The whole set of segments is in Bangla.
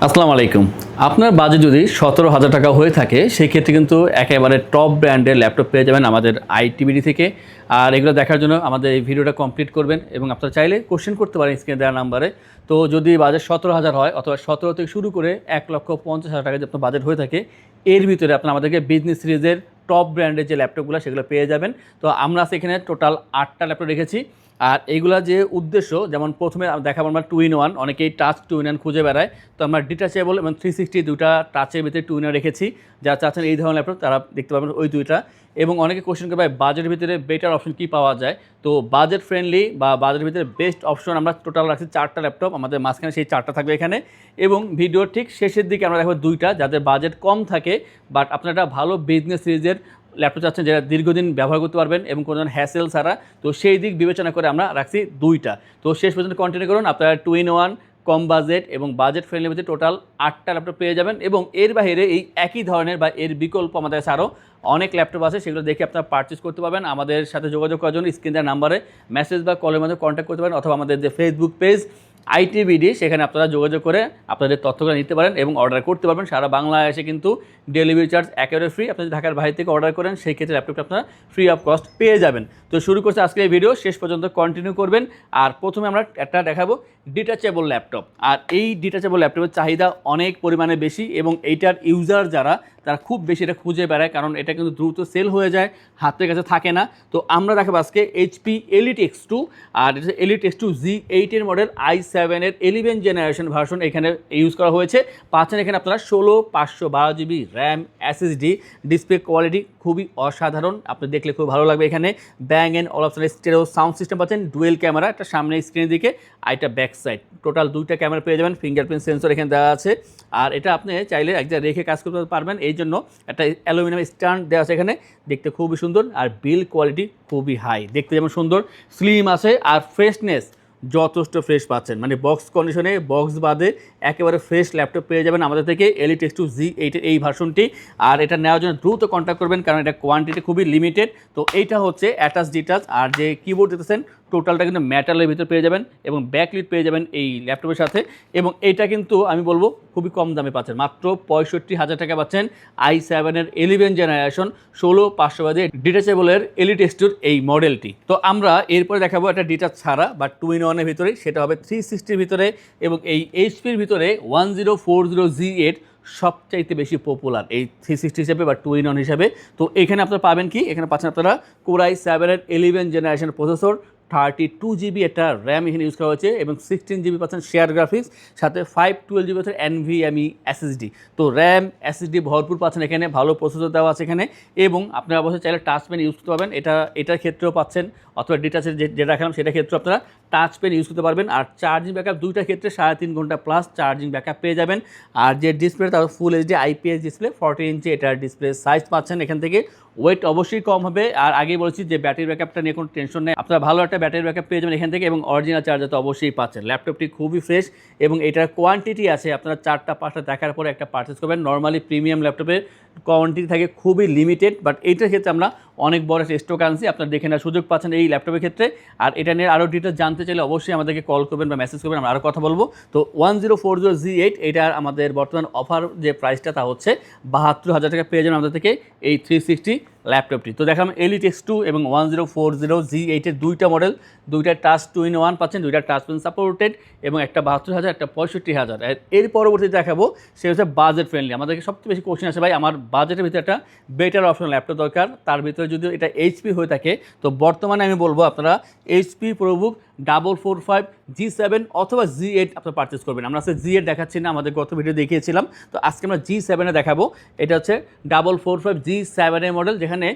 আসসালামু আলাইকুম। আপনার বাজেট যদি ১৭,০০০ টাকা হয়ে থাকে সেই ক্ষেত্রে কিন্তু একেবারে টপ ব্র্যান্ডের ল্যাপটপ পেয়ে যাবেন আমাদের আইটিবিডি থেকে। আর এগুলো দেখার জন্য আমাদের এই ভিডিওটা কমপ্লিট করবেন এবং আপনারা চাইলে কোশ্চেন করতে পারেন স্ক্রিনে দেওয়া নাম্বারে। তো যদি বাজেট ১৭,০০০ হয় অথবা ১৭ থেকে শুরু করে ১,৫০,০০০ টাকা যদি আপনার বাজেট হয়ে থাকে, এর ভিতরে আপনার আমাদেরকে বিজনেস সিরিজের টপ ব্র্যান্ডের যে ল্যাপটপগুলো সেগুলো পেয়ে যাবেন। তো আমরা আজকে এখানে টোটাল ৮টা ল্যাপটপ রেখেছি। আর এইগুলা যে উদ্দেশ্য, যেমন প্রথমে দেখাবো আমরা 2-in-1, অনেকেই টাচ 2-in-1 খুঁজে বেড়ায়। তো আমরা ডিটাচেবল এবং 360 দুটা টাচের ভিতরে 2-in-1 রেখেছি। যারা চাচ্ছেন এই ধরনের ল্যাপটপ তারা দেখতে পাবেন ওই দুইটা। এবং অনেকে কোশ্চেন করে ভাই বাজেটের ভিতরে বেটার অপশন কী পাওয়া যায়। তো বাজেট ফ্রেন্ডলি বা বাজেটের ভিতরে বেস্ট অপশন আমরা টোটাল রাখছি 4টা ল্যাপটপ, আমাদের মাঝখানে সেই 4টা থাকবে এখানে। এবং ভিডিওর ঠিক শেষের দিকে আমরা দেখাবো দুইটা যাদের বাজেট কম থাকে বাট আপনারা একটা ভালো বিজনেস সিরিজের ল্যাপটপ চাচ্ছেন যেটা দীর্ঘদিন ব্যবহার করতে পারবেন এবং কোনো হ্যাসেল ছাড়া। তো সেই দিক বিবেচনা করে আমরা রাখছি দুইটা। তো শেষ পর্যন্ত কন্টিনিউ করুন। আপনারা 2-in-1 কম বাজেট এবং বাজেট ফ্রেন্ডলি ভিতরে টোটাল 8টা ল্যাপটপ পেয়ে যাবেন। এবং এর বাইরে এই একই ধরনের বা এর বিকল্প আমাদের কাছে আরও অনেক ল্যাপটপ আছে, সেগুলো দেখে আপনারা পারচেস করতে পারবেন। আমাদের সাথে যোগাযোগ করার জন্য স্ক্রিন দেওয়ার নাম্বারে মেসেজ বা কলের মাধ্যমে কন্ট্যাক্ট করতে পারেন, অথবা আমাদের যে ফেসবুক পেজ আইটিবিডি সেখানে আপনারা যোগাযোগ করে আপনাদের তথ্যগুলো নিতে পারেন এবং অর্ডার করতে পারবেন। সারা বাংলাদেশে কিন্তু ডেলিভারি চার্জ একেবারে ফ্রি। আপনি যদি ঢাকার বাইরে থেকে অর্ডার করেন সেই ক্ষেত্রে ল্যাপটপটা আপনারা ফ্রি অফ কস্ট পেয়ে যাবেন। তো শুরু করছে আজকে এই ভিডিও, শেষ পর্যন্ত কন্টিনিউ করবেন। আর প্রথমে আমরা একটা দেখাবো ডিটাচেবল ল্যাপটপ। আর এই ডিটাচেবল ল্যাপটপের চাহিদা অনেক পরিমাণে বেশি এবং এইটার ইউজার যারা তারা খুব বেশি এটা খুঁজে বেড়ায়, কারণ এটা কিন্তু দ্রুত সেল হয়ে যায়, হাতের কাছে থাকে না। তো আমরা দেখাবো আজকে এইচপি এলিট X2। আর এটা এলিট X2 Z8 এর মডেল, i7 এর 11 জেনারেশন ভার্সন এখানে ইউজ করা হয়েছে। পাচ্ছেন এখানে আপনারা 16/512 GB RAM, SSD. Display quality খুবই অসাধারণ, আপনি দেখলে খুব ভালো লাগবে। এখানে ব্যাং অ্যান্ড অলপশন স্টেরিও সাউন্ড সিস্টেম পাচ্ছেন, ডুয়েল ক্যামেরা, একটা সামনে স্ক্রিনের দিকে আর এটা ব্যাক সাইড, টোটাল দুইটা ক্যামেরা পেয়ে যাবেন। ফিঙ্গারপ্রিন্ট সেন্সর এখানে দেওয়া আছে। আর এটা আপনি চাইলে এক জায়গায় রেখে কাজ করতে পারবেন, এই জন্য একটা অ্যালুমিনিয়াম স্ট্যান্ড দেওয়া আছে এখানে, দেখতে খুবই সুন্দর। আর বিল কোয়ালিটি খুবই হাই, দেখতে যেমন সুন্দর স্লিম আছে আর ফ্রেশনেস যথেষ্ট ফ্রেশ পাচ্ছেন। মানে বক্স কন্ডিশনে, বক্স বাদে একেবারে ফ্রেশ ল্যাপটপ পেয়ে যাবেন আমাদের থেকে এলিট X2 Z8 এই ভার্সনটি। আর এটা নেওয়ার জন্য দ্রুত কন্ট্যাক্ট করবেন, কারণ এটা কোয়ান্টিটি খুবই লিমিটেড। তো এইটা হচ্ছে অ্যাটাচ ডিটাচ। আর যে কিবোর্ড দিতেছেন টোটালটা কিন্তু মেটালের ভিতরে পেয়ে যাবেন এবং ব্যাকলিট পেয়ে যাবেন এই ল্যাপটপের সাথে। এবং এইটা কিন্তু আমি বলবো খুবই কম দামে পাচ্ছেন, মাত্র 65,000 টাকা পাচ্ছেন i7 এর 11 জেনারেশন 16/512 ডিটাচেবলের এলিট X2 এই মডেলটি। তো আমরা এরপরে দেখাবো একটা ডিটাচ ছাড়া বা 2-in-1 এর ভিতরে, সেটা হবে 360 এর ভিতরে। এবং এই এইচপির ভিতরে 1040Z8 সবচাইতে বেশি পপুলার এই 360 হিসেবে বা 2-in-1 হিসেবে। তো এখানে আপনারা পাবেন কি, এখানে পাচ্ছেন আপনারা Core i7 এর 11 জেনারেশন প্রসেসর, 32 জিবি একটা র্যাম এখানে ইউজ করা হয়েছে এবং 16 জিবি পাচ্ছেন শেয়ার গ্রাফিক্স, সাথে 512 জিবি পাচ্ছেন NVMe SSD। তো র্যাম SSD ভরপুর পাচ্ছেন এখানে, ভালো প্রসেসর দেওয়া আছে এখানে। এবং আপনারা অবশ্যই চাইলে টাচ পেন ইউজ করতে পারবেন, এটার ক্ষেত্রেও পাচ্ছেন, অথবা ডিটাচের যেটা রাখলাম সেটার ক্ষেত্রেও আপনারা টাচ পেন ইউজ করতে পারবেন। আর চার্জিং ব্যাকআপ দুইটার ক্ষেত্রে 3.5 ঘন্টা প্লাস চার্জিং ব্যাকআপ পেয়ে যাবেন। আর যে ডিসপ্লে তার ফুল HD IPS ডিসপ্লে 40 ইঞ্চি এটার ডিসপ্লে সাইজ পাচ্ছেন এখান থেকে। ওয়েট অবশ্যই কম হবে। আর আগেই বলেছি যে ব্যাটারি ব্যাকআপটা নিয়ে কোনো টেনশন নেই, আপনারা ভালো একটা ব্যাটারি ব্যাকআপ পেয়ে যাবেন এখান থেকে। এবং অরিজিনাল চার্জার তো অবশ্যই পাচ্ছেন। ল্যাপটপটি খুবই ফ্রেশ এবং এটার কোয়ান্টিটি আছে, আপনারা 4টা-5টা দেখার পরে একটা পারচেস করবেন। নর্মালি প্রিমিয়াম ল্যাপটপের কোয়ান্টিটি থাকে খুবই লিমিটেড, বাট এইটার ক্ষেত্রে আমরা অনেক বড় একটা স্টক আনছি, আপনারা দেখে নেওয়ার সুযোগ পাচ্ছেন এই ল্যাপটপের ক্ষেত্রে। আর এটা নিয়ে আরও ডিটেলস জানতে চাইলে অবশ্যই আমাদেরকে কল করবেন বা মেসেজ করবেন, আমরা আরও কথা বলবো। তো 1040Z8 এটার আমাদের বর্তমান অফার যে প্রাইসটা তা হচ্ছে 72,000 টাকা পেয়ে যাবেন আমাদের থেকে এই 360 ল্যাপটপটি। তো দেখলাম এলিট X2 এবং 1040Z8 এর দুইটা মডেল, দুইটা টাচ 2-in-1 পাচ্ছেন, দুইটা টাচ পেন সাপোর্টেড এবং একটা 72,000 একটা 65,000। এর পরবর্তীতে দেখাবো সে হচ্ছে বাজেট ফ্রেন্ডলি। আমাদেরকে সবচেয়ে বেশি কোশ্চেন আছে ভাই আমার বাজেটের ভিতরে একটা বেটার অপশন ল্যাপটপ দরকার, তার ভিতরে যদি এটা এইচপি হয়ে থাকে। তো বর্তমানে আমি বলবো আপনারা এইচপি প্রোবুক 445 G7 অথবা Z8 আপনারা পারচেস করবেন। আমরা আজকে Z8 দেখাচ্ছি না, আমাদের গত ভিডিও দেখিয়েছিলাম। তো আজকে আমরা G7 এ দেখাবো। এটা হচ্ছে 445 G7 এর মডেল, যেখানে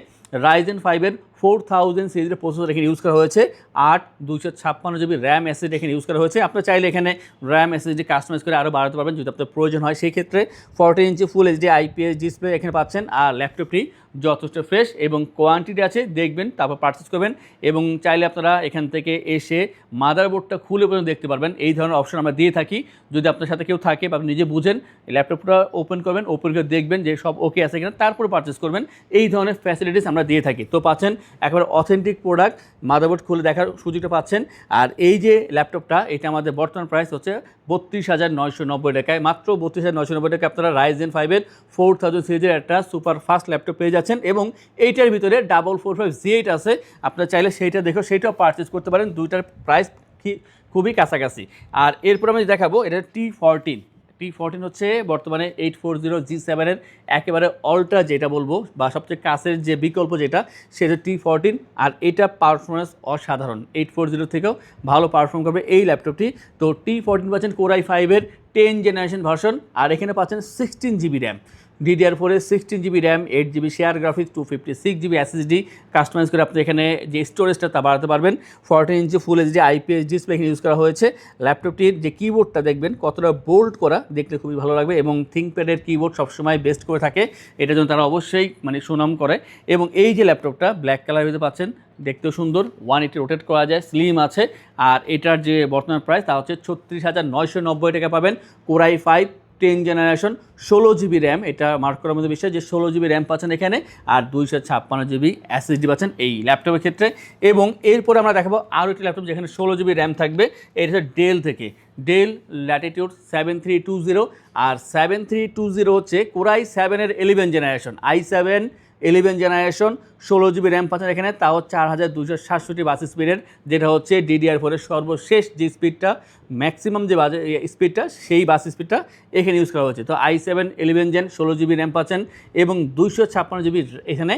Ryzen 5 এর 4000 সিরিজের প্রসেসর এখানে ইউজ করা হয়েছে। 8/256 জিবি র্যাম এসএসডি এখানে ইউজ করা হয়েছে। আপনারা চাইলে এখানে র্যাম এসএসডি কাস্টমাইজ করে আরও বাড়াতে পারবেন যদি আপনার প্রয়োজন হয়। সেই ক্ষেত্রে 40 ইঞ্চি ফুল HD IPS ডিসপ্লে এখানে পাচ্ছেন। আর ল্যাপটপটি যথেষ্ট ফ্রেশ এবং কোয়ান্টিটি আছে, দেখবেন তারপর পারচেস করবেন। এবং চাইলে আপনারা এখান থেকে এসে মাদারবোর্ডটা খুলে পর্যন্ত দেখতে পারবেন, এই ধরনের অপশন আমরা দিয়ে থাকি। যদি আপনার সাথে কেউ থাকে বা আপনি নিজে বুঝেন, ল্যাপটপটা ওপেন করবেন, ওপেন করে দেখবেন যে সব ওকে আছে কিনা, তারপরে পারচেস করবেন। এই ধরনের ফ্যাসিলিটিস আমরা দিয়ে থাকি। তো পাচ্ছেন একেবারে অথেন্টিক প্রোডাক্ট, মাদারবোর্ড খুলে দেখার সুযোগটা পাচ্ছেন। আর এই যে ল্যাপটপটা, এটা আমাদের বর্তমান প্রাইস হচ্ছে 32,990 টাকায়, মাত্র 32,990 টাকায় আপনারা Ryzen 5-এর 4000 সিরিজের একটা সুপার ফাস্ট ল্যাপটপ পেয়ে যাচ্ছেন। এবং এইটার ভিতরে 445 G8 আছে, আপনারা চাইলে সেইটা দেখো সেইটাও পারচেস করতে পারেন। দুইটার প্রাইস খুবই কাছাকাছি। আর এরপর আমি দেখাবো এটা T14 হচ্ছে বর্তমানে 840G7-এর একেবারে অল্ট্রা যেটা বলবো, বা সবচেয়ে কাছের যে বিকল্প যেটা, সেটা T14। আর এটা পারফরমেন্স অসাধারণ, 840 থেকেও ভালো পারফর্ম করবে এই ল্যাপটপটি। তো T14 পাচ্ছেন Core i5-এর 10 জেনারেশন ভার্সন, আর এখানে পাচ্ছেন 16GB র্যাম, DDR4-এর 16GB RAM, 8GB share graphics, 256GB SSD customise করে আপনি এখানে যে স্টোরেজটা তা বাড়াতে পারবেন। 14 inch full HD IPS display এখানে ইউজ করা হয়েছে। ল্যাপটপটির যে কিবোর্ডটা দেখবেন কতটা বোল্ড করা, দেখলে খুবই ভালো লাগবে। এবং থিংকপ্যাডের কিবোর্ড সবসময় বেস্ট করে থাকে, এটার জন্য তারা অবশ্যই সুনাম করে। এবং এই যে ল্যাপটপটা ব্ল্যাক কালার হতে পাচ্ছেন, দেখতেও সুন্দর, 180 রোটেট করা যায়, স্লিম আছে। আর এটার যে বর্তমান প্রাইস তা হচ্ছে 36,990 টাকা পাবেন। Core i5 10 generation, 16GB RAM, এটা মার্ক করার মধ্যে বিষয় যে 16GB র্যাম পাচ্ছেন এখানে, আর 256GB SSD পাচ্ছেন এই ল্যাপটপের ক্ষেত্রে। এবং এরপরে আমরা দেখাবো আরও একটি ল্যাপটপ যেখানে 16GB র্যাম থাকবে, এটা হচ্ছে ডেল থেকে, ডেল ল্যাটিটিউড 7320। আর 7320 হচ্ছে Core i7-এর 11 generation, i7 11 generation, 16GB RAM পাচ্ছেন এখানে, তাও 4267 বাস স্পিডের, যেটা হচ্ছে DDR4-এর সর্বশেষ যে স্পিডটা, ম্যাক্সিমাম যে স্পিডটা, সেই বাস স্পিডটা এখানে ইউজ করা হচ্ছে। তো i7 11 জেন, 16GB র্যাম পাচ্ছেন এবং 256GB এখানে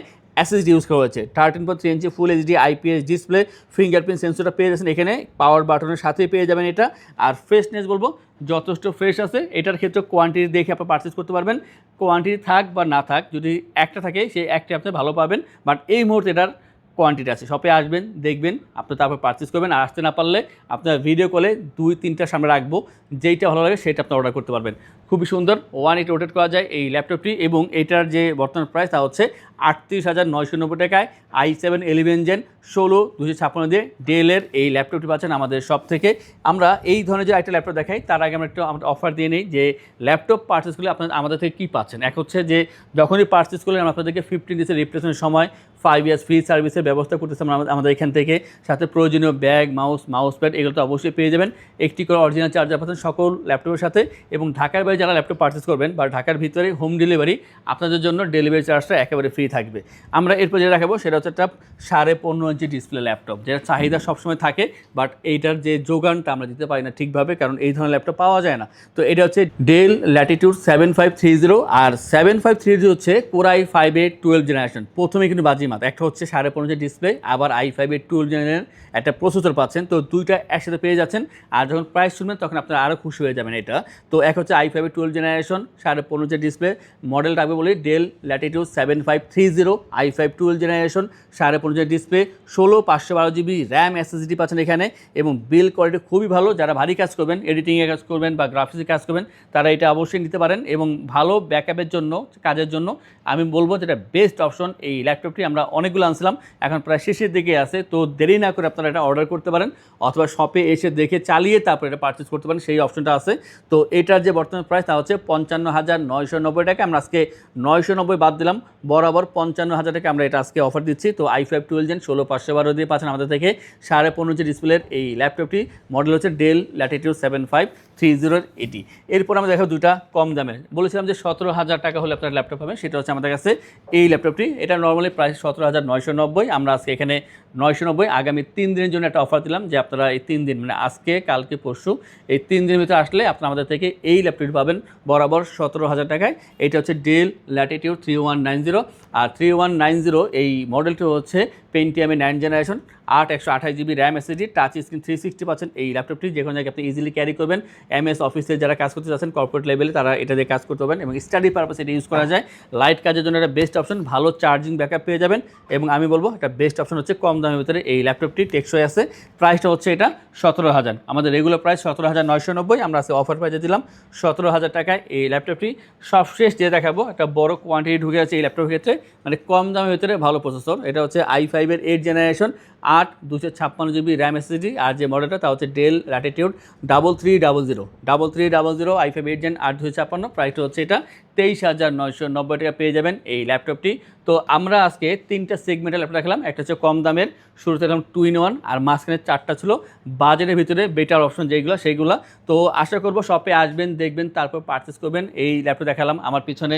SSD ইউজ করা হয়েছে। 13.3 inch full HD IPS display, fingerprint সেন্সরটা পেয়ে যাচ্ছেন এখানে, পাওয়ার বাটনের সাথেই পেয়ে যাবেন এটা। আর ফ্রেশনেস বলবো যথেষ্ট ফ্রেশ আছে। এটার ক্ষেত্রে কোয়ান্টিটি দেখে আপনি পারচেস করতে পারবেন, কোয়ান্টিটি থাক বা না থাক, যদি একটা থাকে সেই একটা আপনি ভালো পাবেন। বাট এই মুহূর্তে এটার কোয়ান্টিটি আছে, শপে আসবেন, দেখবেন, আপনি তারপর পারচেস করবেন। আর আসতে না পারলে আপনার ভিডিও কলে 2-3টার সামনে রাখবো, যেইটা ভালো লাগে সেটা আপনি অর্ডার করতে পারবেন। খুবই সুন্দর, 180 রোটেট করা যায় এই ল্যাপটপটি। এবং এটার যে বর্তমান প্রাইস তা হচ্ছে 38,990 টাকায়, i7 11 জেন, 16 256 দিয়ে ডেলের এই ল্যাপটপটি পাচ্ছেন আমাদের সব থেকে। আমরা এই ধরনের যে একটা ল্যাপটপ দেখাই, তার আগে আমরা একটু অফার দিয়ে নিই যে ল্যাপটপ পারচেস করলে আপনার আমাদের থেকে কী পাচ্ছেন। এক হচ্ছে যে যখনই পারচেস করলেন আমরা আপনাদেরকে 15 ডেজের রিপ্লেসমেন্ট সময়, 5 ইয়ার্স ফ্রি সার্ভিসের ব্যবস্থা করতেছে আমাদের এখান থেকে। সাথে প্রয়োজনীয় ব্যাগ, মাউস প্যাড এগুলো তো অবশ্যই পেয়ে যাবেন। একটি করে অরিজিনাল চার্জার পাচ্ছেন সকল ল্যাপটপের সাথে। এবং ঢাকার বাইরে যারা ল্যাপটপ পারচেস করবেন বা ঢাকার ভিতরে হোম ডেলিভারি, আপনাদের জন্য ডেলিভারি চার্জটা একেবারে ফ্রি থাকবে। আমরা এরপর যেটা দেখাবো সেটা হচ্ছে একটা 15.5 ইঞ্চি ডিসপ্লে ল্যাপটপ, যেটা চাহিদা সবসময় থাকে, বাট এইটার যে যোগানটা আমরা দিতে পারি না ঠিকভাবে, কারণ এই ধরনের ল্যাপটপ পাওয়া যায় না। তো এটা হচ্ছে ডেল ল্যাটিটিউড 7530। আর 7530 হচ্ছে Core i5-এর 12 জেনারেশন। প্রথমে কিন্তু বাজিমাত, একটা হচ্ছে 15.5 ইঞ্চি ডিসপ্লে, আবার i5-এর 12 জেনারেশন একটা প্রসেসর পাচ্ছেন। তো দুইটা একসাথে পেয়ে যাচ্ছেন। আর যখন প্রাইস শুনবেন তখন আপনারা আরও খুশি হয়ে যাবেন। এটা তো এক হচ্ছে i5-এর 12 জেনারেশন, 15.5 ইঞ্চি ডিসপ্লে, মডেল রাখবে বলি del Latitude 7530, i5 12 generation, 15.5 inch display, 16 512GB RAM SSD পাচ্ছেন এখানে। এবং বিল কোয়ালিটি খুবই ভালো, যারা ভারী কাজ করবেন, এডিটিংয়ে কাজ করবেন বা গ্রাফিক্সে কাজ করবেন, তারা এটা অবশ্যই নিতে পারেন। এবং ভালো ব্যাকআপের জন্য, কাজের জন্য আমি বলবো যেটা বেস্ট অপশন এই ল্যাপটপটি। আমরা অনেকগুলো আনছিলাম, এখন প্রায় শেষের দিকে আছে, তো দেরি না করে আপনারা এটা অর্ডার করতে পারেন, অথবা শপে এসে দেখে চালিয়ে তারপর এটা পারচেস করতে পারেন, সেই অপশনটা আছে। তো এটার যে বর্তমান প্রাইস তা হচ্ছে 55,990 টাকা। আমরা আজকে 990 বাদ দিলাম, বরাবর 55,000 টাকা আমরা এটা আজকে অফার দিচ্ছি। তো i5 12 জেন, 16 512 দিয়ে পাচ্ছেন আমাদের থেকে 15.5 ইঞ্চি ডিসপ্লের এই ল্যাপটপটি। মডেল হচ্ছে ডেল ল্যাটিটিউড 7530 এটি। এরপর আমরা দেখো দুটা কম দামে, বলেছিলাম যে 17,000 টাকা হলে আপনার ল্যাপটপ পাবেন, সেটা হচ্ছে আমাদের কাছে এই ল্যাপটপটি। এটা নর্মালি প্রাইস 17,990, আমরা আজকে এখানে 990, আগামী 3 দিনের জন্য একটা অফার দিলাম যে আপনারা এই 3 দিন, আজকে, কালকে, পরশু, এই 3 দিনের ভিতরে আসলে আপনারা আমাদের থেকে এই ল্যাপটপটি পাবেন বরাবর 17,000 টাকায়। এটা হচ্ছে ডেল ল্যাটিটিউড 3190। আর 3190 এই মডেলটি হচ্ছে পেন্টিয়ামের 9 generation, 128GB RAM SSD, touch screen 360 পাচ্ছেন এই ল্যাপটপটি। যে কোনো জায়গায় আপনি ইজিলি ক্যারি করবেন। MS অফিসে যারা কাজ করতে চাচ্ছেন কর্পোরেট লেভেলে, তারা এটা দিয়ে কাজ করতে পারবেন। এবং স্টাডি পারপাসে এটা ইউজ করা যায়, লাইট কাজের জন্য এটা বেস্ট অপশন, ভালো চার্জিং ব্যাকআপ পেয়ে যাবেন। এবং আমি বলবো এটা বেস্ট অপশন হচ্ছে কম দামের ভিতরে এই ল্যাপটপটি, টেকসই আছে। প্রাইসটা হচ্ছে এটা 17,000, আমাদের রেগুলার প্রাইস 17,990, আমরা আজকে অফার প্রাইসে দিলাম 17,000 টাকায় এই ল্যাপটপটি। সবশেষ যে দেখাবো একটা বড় কোয়ান্টিটি ঢুকে আছে এই ল্যাপটপের ক্ষেত্রে, মানে কম দামের ভিতরে ভালো প্রসেসর। এটা হচ্ছে i5-এর 8 জেনারেশন, 256GB র্যাম SSD। আর যে মডেলটা তা হচ্ছে ডেল ল্যাটিটিউড 3300, i5 8 জেন 8 256, প্রাইসটা হচ্ছে এটা 23,990 টাকা পেয়ে যাবেন এই ল্যাপটপটি। তো আমরা আজকে 3টা সেগমেন্টের ল্যাপটপ দেখালাম। একটা হচ্ছে কম দামের, শুরুতে দেখলাম 2-in-1, আর মাঝখানে 4টা ছিল বাজেটের ভিতরে বেটার অপশন সেইগুলো। তো আশা করব শপে আসবেন, দেখবেন, তারপর পারচেস করবেন। এই ল্যাপটপ দেখালাম, আমার পিছনে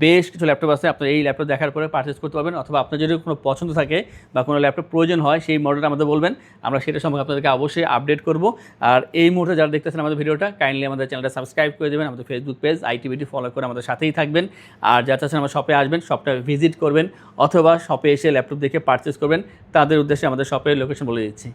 বেশ কিছু ল্যাপটপ আছে, আপনার এই ল্যাপটপ দেখার পরে পারচেস করতে পারবেন, অথবা আপনার যদি কোনো পছন্দ থাকে বা কোনো ল্যাপটপ প্রয়োজন হয় সেই মডেলটা আমাদের বলবেন, আমরা সেটা সম্পর্কে আপনাদেরকে অবশ্যই আপডেট করব। আর এই মুহূর্তে যারা দেখতেছেন আমাদের ভিডিওটা, কাইন্ডলি আমাদের চ্যানেলটা সাবস্ক্রাইব করে দেবেন, আমাদের ফেসবুক পেজ আইটিবিডি ফলো করে আমাদের সাথেই থাকবেন। আর যারা চাচ্ছেন আমার শপে আসবেন, শপটা ভিজিট করবেন, অথবা শপে এসে ল্যাপটপ দেখে পারচেস করবেন, তাদের উদ্দেশ্যে আমাদের শপের লোকেশন বলে দিচ্ছি।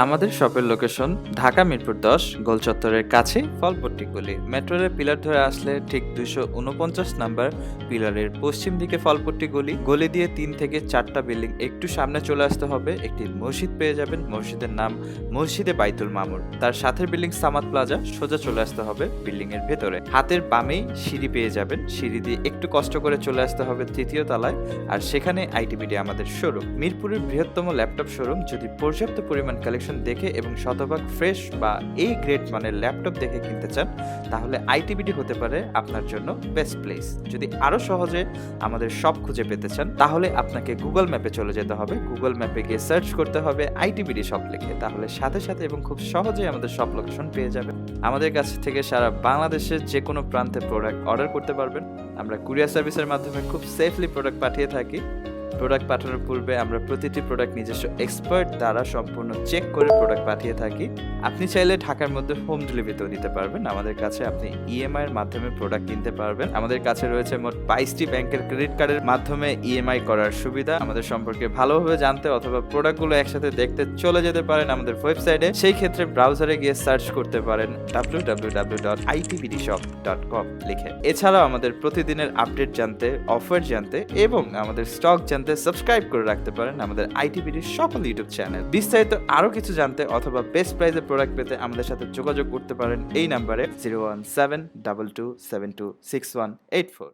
আমাদের শপের লোকেশন ঢাকা মিরপুর 10 গোল চত্বরের কাছে ফলপট্টি গলি। মেট্রো রেল পিলার ধরে আসলে ঠিক 249 নাম্বার পিলারের পশ্চিম দিকে ফলপট্টি গলি দিয়ে 3 থেকে 4টা বিল্ডিং একটু সামনে চলে আসতে হবে, একটি মসজিদ পেয়ে যাবেন। মসজিদের নাম মসজিদে বাইতুল মামুর। তার সাথের বিল্ডিং সামাদ প্লাজা, সোজা চলে আসতে হবে বিল্ডিং এর ভেতরে। হাতের বামেই সিঁড়ি পেয়ে যাবেন, সিঁড়ি দিয়ে একটু কষ্ট করে চলে আসতে হবে 3য় তলায়, আর সেখানে আইটিবিডি আমাদের শোরুম। মিরপুরের বৃহত্তম ল্যাপটপ শোরুম। যদি পর্যাপ্ত পরিমাণ কালেকশন দেখে এবং শতভাগ ফ্রেশ বা এই গ্রেড মানের ল্যাপটপ দেখে কিনতে চান, তাহলে আইটিবিডি হতে পারে আপনার জন্য বেস্ট প্লেস। যদি আরো সহজে আমাদের শপ খুঁজে পেতে চান, তাহলে আপনাকে গুগল ম্যাপে চলে যেতে হবে। গুগল ম্যাপে গিয়ে সার্চ করতে হবে আইটিবিডি শপ লিখে, তাহলে সাথে সাথে এবং খুব সহজেই আমাদের শপ লোকেশন পেয়ে যাবেন। আমাদের কাছ থেকে সারা বাংলাদেশের যে কোনো প্রান্তে প্রোডাক্ট অর্ডার করতে পারবেন। আমরা কুরিয়ার সার্ভিসের মাধ্যমে খুব সেফলি প্রোডাক্ট পাঠিয়ে থাকি। প্রোডাক্ট পাঠানোর পূর্বে আমরা প্রতিটি প্রোডাক্ট নিজস্ব এক্সপার্ট দ্বারা সম্পূর্ণ চেক করে প্রোডাক্ট পাঠিয়ে থাকি। আপনি চাইলে ঢাকার মধ্যে হোম ডেলিভারিতেও নিতে পারবেন। আমাদের কাছে আপনি ইএমআই এর মাধ্যমে প্রোডাক্ট কিনতে পারবেন। আমাদের কাছে রয়েছে মোট 22টি ব্যাংকের ক্রেডিট কার্ডের মাধ্যমে ইএমআই করার সুবিধা। আমাদের সম্পর্কে ভালোভাবে জানতে অথবা প্রোডাক্টগুলো একসাথে দেখতে চলে যেতে পারেন আমাদের ওয়েবসাইটে। সেই ক্ষেত্রে ব্রাউজারে গিয়ে সার্চ করতে পারেন www.itbdshop.com লিখে। এছাড়াও আমাদের প্রতিদিনের আপডেট জানতে, অফার জানতে এবং আমাদের স্টক জানতে সাবস্ক্রাইব করে রাখতে পারেন আমাদের আইটিবিডির সকল ইউটিউব চ্যানেল। বিস্তারিত আরো কিছু জানতে অথবা বেস্ট প্রাইসে প্রোডাক্ট পেতে আমাদের সাথে যোগাযোগ করতে পারেন এই নাম্বারে 01722726184।